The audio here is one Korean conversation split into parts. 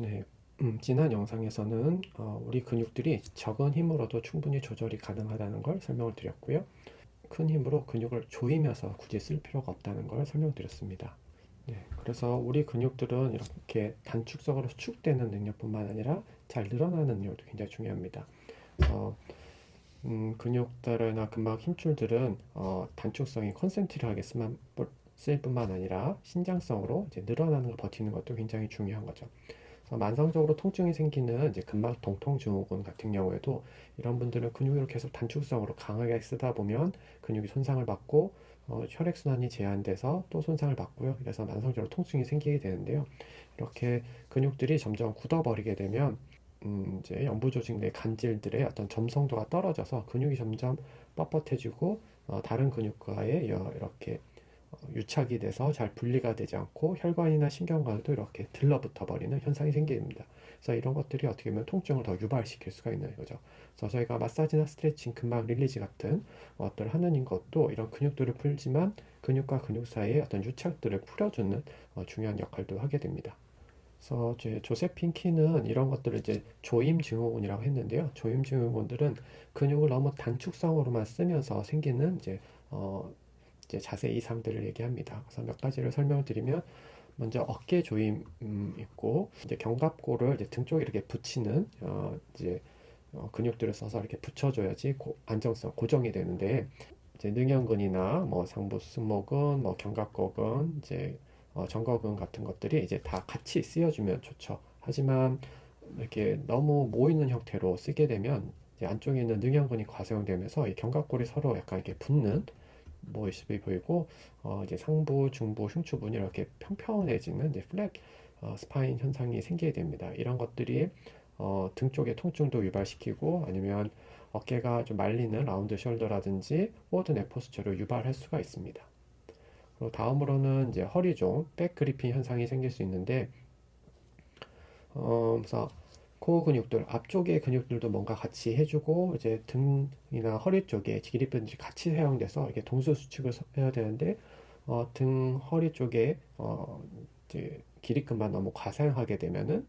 네, 지난 영상에서는 우리 근육들이 적은 힘으로도 충분히 조절이 가능하다는 걸 설명을 드렸고요. 큰 힘으로 근육을 조이면서 굳이 쓸 필요가 없다는 걸 설명드렸습니다. 네, 그래서 우리 근육들은 이렇게 단축적으로 수축되는 능력뿐만 아니라 잘 늘어나는 능력도 굉장히 중요합니다. 그래서 근육들이나 근막 힘줄들은 단축성이 컨센트릭하게 쓸 뿐만 아니라 신장성으로 이제 늘어나는 걸 버티는 것도 굉장히 중요한 거죠. 그래서 만성적으로 통증이 생기는 이제 근막 동통 증후군 같은 경우에도 이런 분들은 근육을 계속 단축성으로 강하게 쓰다 보면 근육이 손상을 받고 혈액순환이 제한돼서 또 손상을 받고요. 그래서 만성적으로 통증이 생기게 되는데요. 이렇게 근육들이 점점 굳어버리게 되면 이제 연부 조직 내 간질들의 어떤 점성도가 떨어져서 근육이 점점 뻣뻣해지고 다른 근육과의 이렇게 유착이 돼서 잘 분리가 되지 않고 혈관이나 신경과도 이렇게 들러붙어 버리는 현상이 생깁니다. 그래서 이런 것들이 어떻게 보면 통증을 더 유발시킬 수가 있는 거죠. 그래서 저희가 마사지나 스트레칭, 근막 릴리즈 같은 것들을 하는 것도 이런 근육들을 풀지만 근육과 근육 사이의 어떤 유착들을 풀어주는 중요한 역할도 하게 됩니다. 그래서 조세핀 키는 이런 것들을 이제 조임 증후군이라고 했는데요. 조임 증후군들은 근육을 너무 단축성으로만 쓰면서 생기는 이제 자세 이상들을 얘기합니다. 그래서 몇 가지를 설명을 드리면 먼저 어깨 조임 있고 이제 견갑골을 이제 등 쪽에 이렇게 붙이는 근육들을 써서 이렇게 붙여줘야지 안정성 고정이 되는데 이제 능형근이나 뭐 상부 승모근, 뭐 견갑골근, 이제 정거근 같은 것들이 이제 다 같이 쓰여주면 좋죠. 하지만 이렇게 너무 모이는 형태로 쓰게 되면 이제 안쪽에 있는 능형근이 과사용되면서 이 견갑골이 서로 약간 이렇게 붙는 모습이 보이고 이제 상부, 중부, 흉추분이 이렇게 평평해지는 이제 플랫 스파인 현상이 생기게 됩니다. 이런 것들이 등 쪽의 통증도 유발시키고 아니면 어깨가 좀 말리는 라운드 숄더라든지 포워드 넥 포스처를 유발할 수가 있습니다. 그리고 다음으로는 이제 허리종, 백 그리핀 현상이 생길 수 있는데 그래서 코어 근육들, 앞쪽의 근육들도 뭔가 같이 해주고, 이제 등이나 허리 쪽에 기립근들이 같이 사용돼서 이게 동수 수축을 해야 되는데, 등, 허리 쪽에, 이제 기립근만 너무 과사용하게 되면은,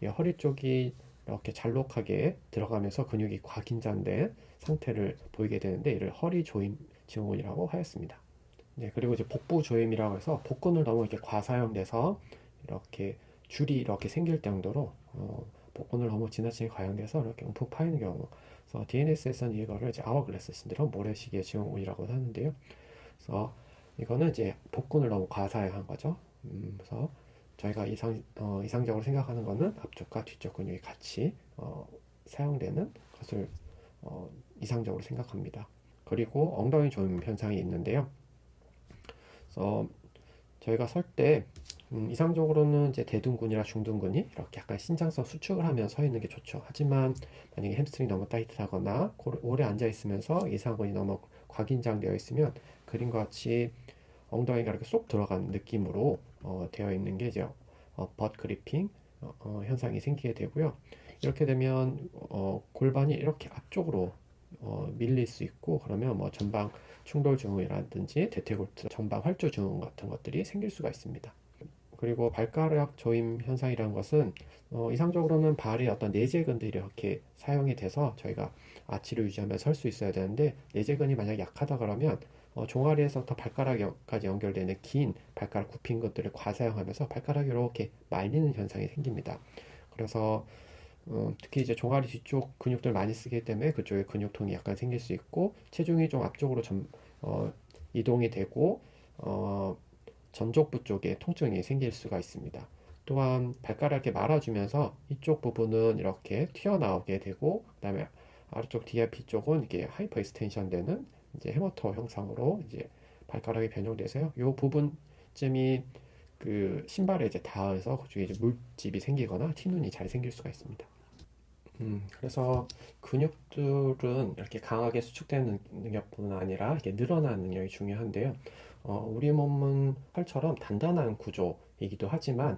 이 허리 쪽이 이렇게 잘록하게 들어가면서 근육이 과긴장된 상태를 보이게 되는데, 이를 허리 조임 증후군이라고 하였습니다. 네, 그리고 이제 복부 조임이라고 해서 복근을 너무 이렇게 과사용돼서 이렇게 줄이 이렇게 생길 정도로 복근을 너무 지나치게 과용돼서 이렇게 움푹 파이는 경우. 그래서 DNS에서는 이거를 이제 아워글래스 신드롬, 모래시계 증후군이라고 하는데요. 그래서 이거는 이제 복근을 너무 과사용한 거죠. 그래서 저희가 이상적으로 생각하는 거는 앞쪽과 뒤쪽 근육이 같이 사용되는 것을 이상적으로 생각합니다. 그리고 엉덩이 조임 현상이 있는데요. 그래서 저희가 설 때 이상적으로는 이제 대둔근이나 중둔근이 이렇게 약간 신장성 수축을 하면 서 있는 게 좋죠. 하지만 만약에 햄스트링이 너무 타이트하거나 오래 앉아 있으면서 이상근이 너무 과긴장되어 있으면 그림과 같이 엉덩이가 이렇게 쏙 들어간 느낌으로 되어 있는 게 이제 벗 그리핑 현상이 생기게 되고요. 이렇게 되면 골반이 이렇게 앞쪽으로 밀릴 수 있고 그러면 뭐 전방 충돌 증후이라든지 대퇴골두 전방 활주 증후 같은 것들이 생길 수가 있습니다. 그리고 발가락 조임 현상이라는 것은 이상적으로는 발의 어떤 내재근들이 이렇게 사용이 돼서 저희가 아치를 유지하며 설 수 있어야 되는데 내재근이 만약 약하다 그러면 종아리에서부터 발가락까지 연결되는 긴 발가락 굽힌 것들을 과사용하면서 발가락이 이렇게 말리는 현상이 생깁니다. 그래서 특히 이제 종아리 뒤쪽 근육들 많이 쓰기 때문에 그쪽에 근육통이 약간 생길 수 있고 체중이 좀 앞쪽으로 이동이 되고 전족부 쪽에 통증이 생길 수가 있습니다. 또한 발가락에 말아주면서 이쪽 부분은 이렇게 튀어나오게 되고 그다음에 아래쪽 DRP 쪽은 이게 하이퍼 익스텐션 되는 이제 해머터 형상으로 이제 발가락이 변형돼서요. 이 부분쯤이 그 신발에 이제 닿아서 그쪽에 이제 물집이 생기거나 티눈이 잘 생길 수가 있습니다. 그래서 근육들은 이렇게 강하게 수축되는 능력뿐 아니라 이렇게 늘어나는 능력이 중요한데요. 우리 몸은 털처럼 단단한 구조이기도 하지만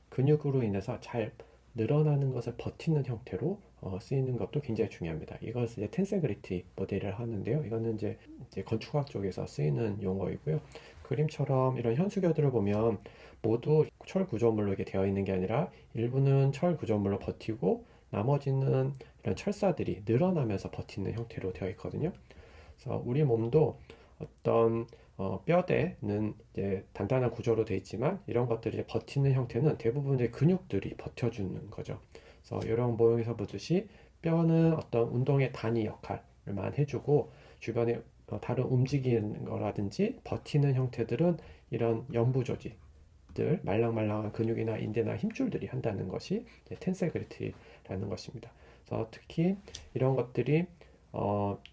근육으로 인해서 잘 늘어나는 것을 버티는 형태로 쓰이는 것도 굉장히 중요합니다. 이것을 이제 텐세그리티 모델을 하는데요. 이거는 이제 건축학 쪽에서 쓰이는 용어이고요. 그림처럼 이런 현수교들을 보면 모두 철 구조물로 이렇게 되어 있는 게 아니라 일부는 철 구조물로 버티고 나머지는 이런 철사들이 늘어나면서 버티는 형태로 되어 있거든요. 그래서 우리 몸도 어떤 뼈대는 이제 단단한 구조로 되어 있지만 이런 것들이 이제 버티는 형태는 대부분의 근육들이 버텨주는 거죠. 그래서 이런 모형에서 보듯이 뼈는 어떤 운동의 단위 역할만 해주고 주변에 다른 움직이는 거라든지 버티는 형태들은 이런 연부 조직들, 말랑말랑한 근육이나 인대나 힘줄들이 한다는 것이 텐셀 그래프티라는 것입니다. 그래서 특히 이런 것들이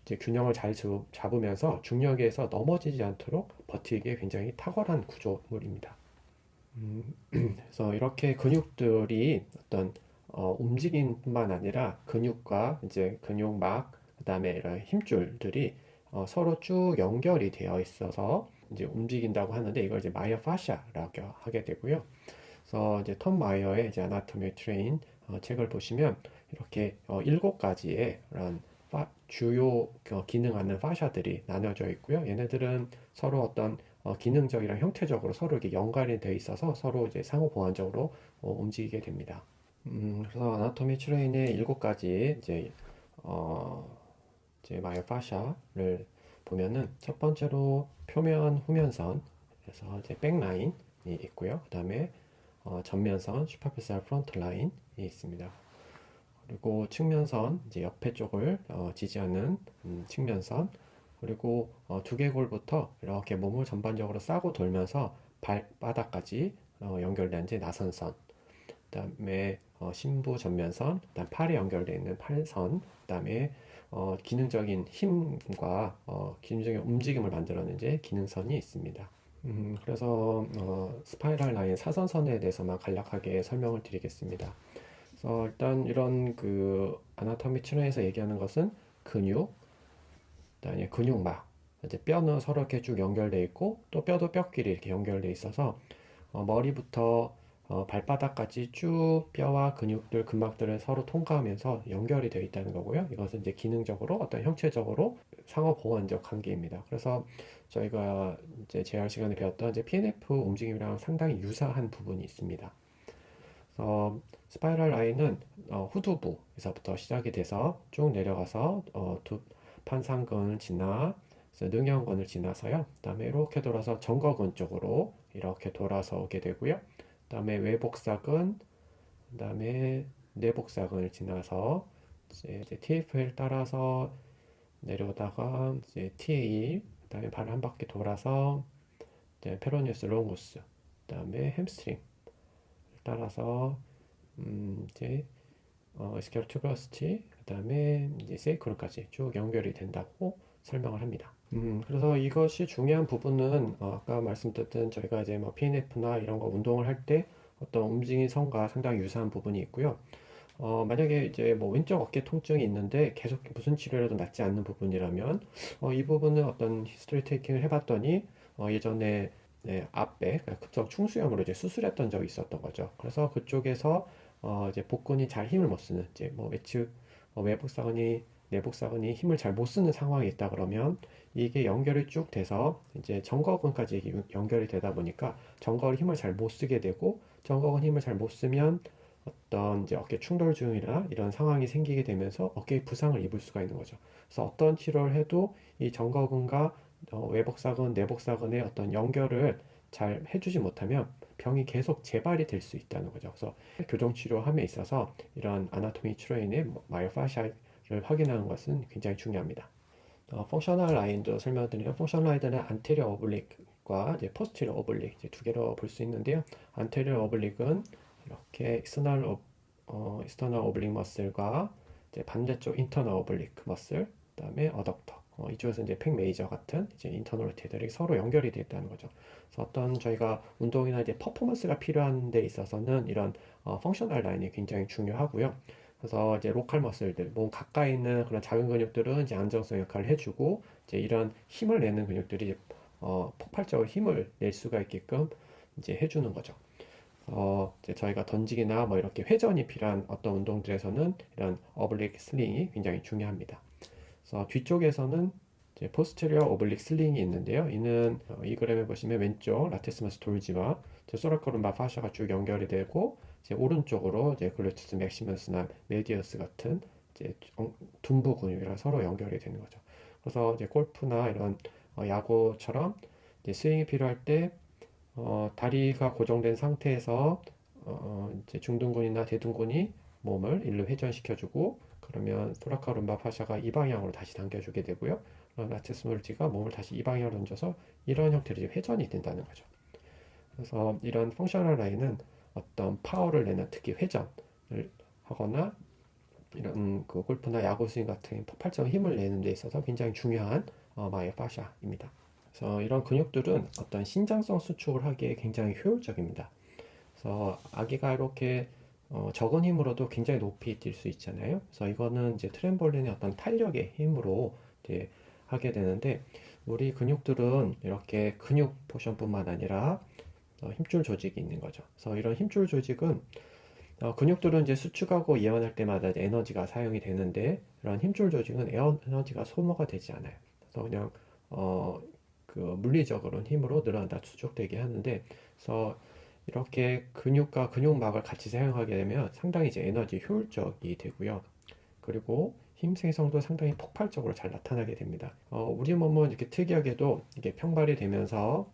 이제 균형을 잘 잡으면서 중력에서 넘어지지 않도록 버티기에 굉장히 탁월한 구조물입니다. 그래서 이렇게 근육들이 어떤 움직임뿐만 아니라 근육과 이제 근육막, 그다음에 이런 힘줄들이 서로 쭉 연결이 되어 있어서 이제 움직인다고 하는데 이걸 이제 마이어파샤라고 하게 되고요. 그래서 이제 톰 마이어의 이제 아나토미 트레인 책을 보시면 이렇게 7가지의 이런 주요 기능하는 파샤들이 나눠져 있고요. 얘네들은 서로 어떤 기능적이랑 형태적으로 서로 이렇게 연관이 되어 있어서 서로 이제 상호 보완적으로 움직이게 됩니다. 그래서 아나토미 트레인의 7가지 어, 이제 마이오파샤를 보면은 첫 번째로 표면 후면선, 그래서 이제 백라인이 있고요. 그다음에 전면선, 슈퍼피시얼 프론트 라인이 있습니다. 그리고 측면선, 이제 옆에 쪽을 지지하는 측면선, 그리고 두개골부터 이렇게 몸을 전반적으로 싸고 돌면서 발바닥까지 연결된 이제 나선선, 그다음에 심부 전면선, 그다음 팔에 연결되어 있는 팔선, 그다음에 기능적인 힘과 기능적인 움직임을 만들어내는 이제 기능선이 있습니다. 그래서 스파이럴 라인 사선선에 대해서만 간략하게 설명을 드리겠습니다. 그래서 일단 이런 그 아나토미 치료에서 얘기하는 것은 근육, 그다음에 근육막, 이제 뼈는 서로 이렇게 쭉 연결돼 있고 또 뼈도 뼈끼리 이렇게 연결돼 있어서 머리부터 발바닥까지 쭉 뼈와 근육들, 근막들을 서로 통과하면서 연결이 되어 있다는 거고요. 이것은 이제 기능적으로 어떤 형체적으로 상호 보완적 관계입니다. 그래서 저희가 이제 재활 시간에 배웠던 이제 PNF 움직임이랑 상당히 유사한 부분이 있습니다. 스파이럴 라인은 후두부에서부터 시작이 돼서 쭉 내려가서 두 판상근을 지나 능형근을 지나서요. 그다음에 이렇게 돌아서 정거근 쪽으로 이렇게 돌아서 오게 되고요. 그다음에 외복사근, 그다음에 내복사근을 지나서 이제 TFL 따라서 내려오다가 이제 TA, 그다음에 발 한 바퀴 돌아서 이제 페로니우스 롱구스, 그다음에 햄스트링 따라서 이제 스케일 투버스티, 그다음에 이제 세이크론까지 쭉 연결이 된다고 설명을 합니다. 그래서 이것이 중요한 부분은 아까 말씀드렸던 저희가 이제 뭐 PNF나 이런 거 운동을 할 때 어떤 움직임 선과 상당히 유사한 부분이 있고요. 만약에 이제 뭐 왼쪽 어깨 통증이 있는데 계속 무슨 치료라도 낫지 않는 부분이라면 이 부분은 어떤 히스토리 테이킹을 해봤더니 예전에 네, 앞배 급성 충수염으로 이제 수술했던 적이 있었던 거죠. 그래서 그쪽에서 이제 복근이 잘 힘을 못 쓰는 이제 뭐 외측 외복사근이 내복사근이 힘을 잘 못 쓰는 상황이 있다 그러면 이게 연결이 쭉 돼서 이제 정거근까지 연결이 되다 보니까 정거근 힘을 잘 못 쓰게 되고 정거근 힘을 잘 못 쓰면 어떤 이제 어깨 충돌증이나 이런 상황이 생기게 되면서 어깨에 부상을 입을 수가 있는 거죠. 그래서 어떤 치료를 해도 이 정거근과 외복사근, 내복사근의 어떤 연결을 잘 해주지 못하면 병이 계속 재발이 될 수 있다는 거죠. 그래서 교정 치료함에 있어서 이런 아나토미 치료인의 마이오파샤를 확인하는 것은 굉장히 중요합니다. 펑셔널 라인도 설명드리면 펑셔널 라인은 안테리어 오블릭과 이제 포스티리어 오블릭 이제 두 개로 볼 수 있는데요. 안테리어 오블릭은 이렇게 익스터널 오블릭 머슬과 이제 반대쪽 인터널 오블릭 머슬, 그다음에 어덕터 이쪽에서 이제 팩 메이저 같은 이제 인터널 로테이터들이 서로 연결이 되어 있다는 거죠. 그래서 어떤 저희가 운동이나 이제 퍼포먼스가 필요한 데 있어서는 이런 펑셔널 라인이 굉장히 중요하고요. 그래서 이제 로컬 머슬들, 몸 가까이 있는 그런 작은 근육들은 이제 안정성 역할을 해주고 이제 이런 힘을 내는 근육들이 이제 폭발적으로 힘을 낼 수가 있게끔 이제 해주는 거죠. 이제 저희가 던지기나 뭐 이렇게 회전이 필요한 어떤 운동들에서는 이런 어블릭 슬링이 굉장히 중요합니다. 그래서 뒤쪽에서는 이제 포스테리어 오블릭 슬링이 있는데요. 이는 이 그램에 보시면 왼쪽 라티스마스 돌지와 소라코lum바 파샤가 쭉 연결이 되고 이제 오른쪽으로 이제 글루티스 맥시머스나 메디어스 같은 이제 둔부 근육이랑 서로 연결이 되는 거죠. 그래서 이제 골프나 이런 야구처럼 이제 스윙이 필요할 때 다리가 고정된 상태에서 이제 중둔근이나 대둔근이 몸을 일로 회전시켜주고 그러면 토라카룸바 파샤가 이 방향으로 다시 당겨주게 되고요. 라티스 몰지가 몸을 다시 이 방향으로 던져서 이런 형태로 이제 회전이 된다는 거죠. 그래서 이런 펑셔널 라인은 어떤 파워를 내는 특히 회전을 하거나 이런 그 골프나 야구 스윙 같은 폭발적 힘을 내는 데 있어서 굉장히 중요한 마이오파샤입니다. 그래서 이런 근육들은 어떤 신장성 수축을 하기에 굉장히 효율적입니다. 그래서 아기가 이렇게 적은 힘으로도 굉장히 높이 뛸 수 있잖아요. 그래서 이거는 이제 트램볼린의 어떤 탄력의 힘으로 이제 하게 되는데 우리 근육들은 이렇게 근육 포션뿐만 아니라 힘줄 조직이 있는 거죠. 그래서 이런 힘줄 조직은 근육들은 이제 수축하고 이완할 때마다 이제 에너지가 사용이 되는데 이런 힘줄 조직은 에너지가 소모가 되지 않아요. 그래서 그냥 그 물리적으로는 힘으로 늘어난다 수축되게 하는데 그래서 이렇게 근육과 근육막을 같이 사용하게 되면 상당히 이제 에너지 효율적이 되고요. 그리고 힘 생성도 상당히 폭발적으로 잘 나타나게 됩니다. 우리 몸은 이렇게 특이하게도 이게 평발이 되면서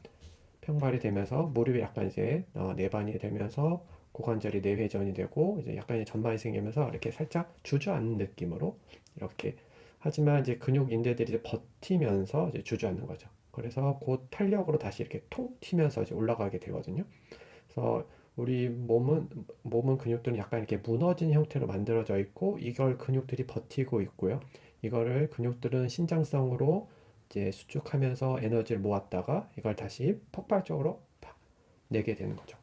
무릎이 약간 이제 내반이 되면서 고관절이 내회전이 되고 이제 약간의 전반이 생기면서 이렇게 살짝 주저앉는 느낌으로 이렇게 하지만 이제 근육 인대들이 이제 버티면서 이제 주저앉는 거죠. 그래서 그 탄력으로 다시 이렇게 통 튀면서 이제 올라가게 되거든요. 그래서 우리 몸은 근육들은 약간 이렇게 무너진 형태로 만들어져 있고 이걸 근육들이 버티고 있고요. 이거를 근육들은 신장성으로 이제 수축하면서 에너지를 모았다가 이걸 다시 폭발적으로 팍 내게 되는 거죠.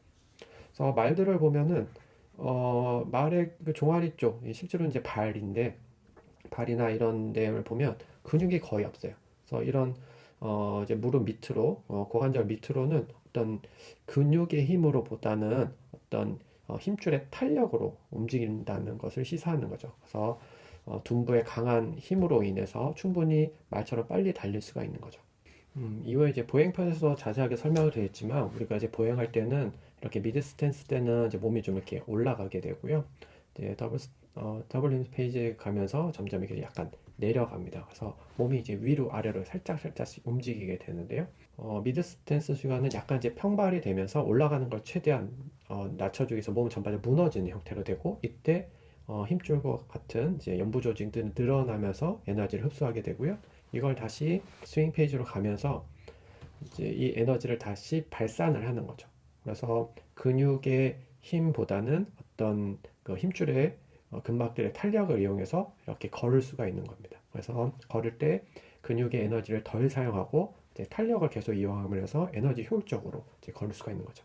그래서 말들을 보면은 말의 그 종아리 쪽 실제로 이제 발인데 발이나 이런 데를 보면 근육이 거의 없어요. 그래서 이런 이제 무릎 밑으로 고관절 밑으로는 어떤 근육의 힘으로 보다는 어떤 힘줄의 탄력으로 움직인다는 것을 시사하는 거죠. 그래서 둔부의 강한 힘으로 인해서 충분히 말처럼 빨리 달릴 수가 있는 거죠. 이후에 이제 보행편에서 자세하게 설명을 드렸지만 우리가 이제 보행할 때는 이렇게 미드 스탠스 때는 이제 몸이 좀 이렇게 올라가게 되고요. 이제 더블 린스 페이지에 가면서 점점 이렇게 약간 내려갑니다. 그래서 몸이 이제 위로 아래로 살짝씩 움직이게 되는데요. 미드 스탠스 시간은 약간 이제 평발이 되면서 올라가는 걸 최대한 낮춰주기 위해서 몸 전반이 무너지는 형태로 되고 이때 힘줄과 같은 이제 연부 조직들은 늘어나면서 에너지를 흡수하게 되고요. 이걸 다시 스윙 페이지로 가면서 이제 이 에너지를 다시 발산을 하는 거죠. 그래서 근육의 힘보다는 어떤 그 힘줄의 근막들의 탄력을 이용해서 이렇게 걸을 수가 있는 겁니다. 그래서 걸을 때 근육의 에너지를 덜 사용하고 이제 탄력을 계속 이용하면서 에너지 효율적으로 이제 걸을 수가 있는 거죠.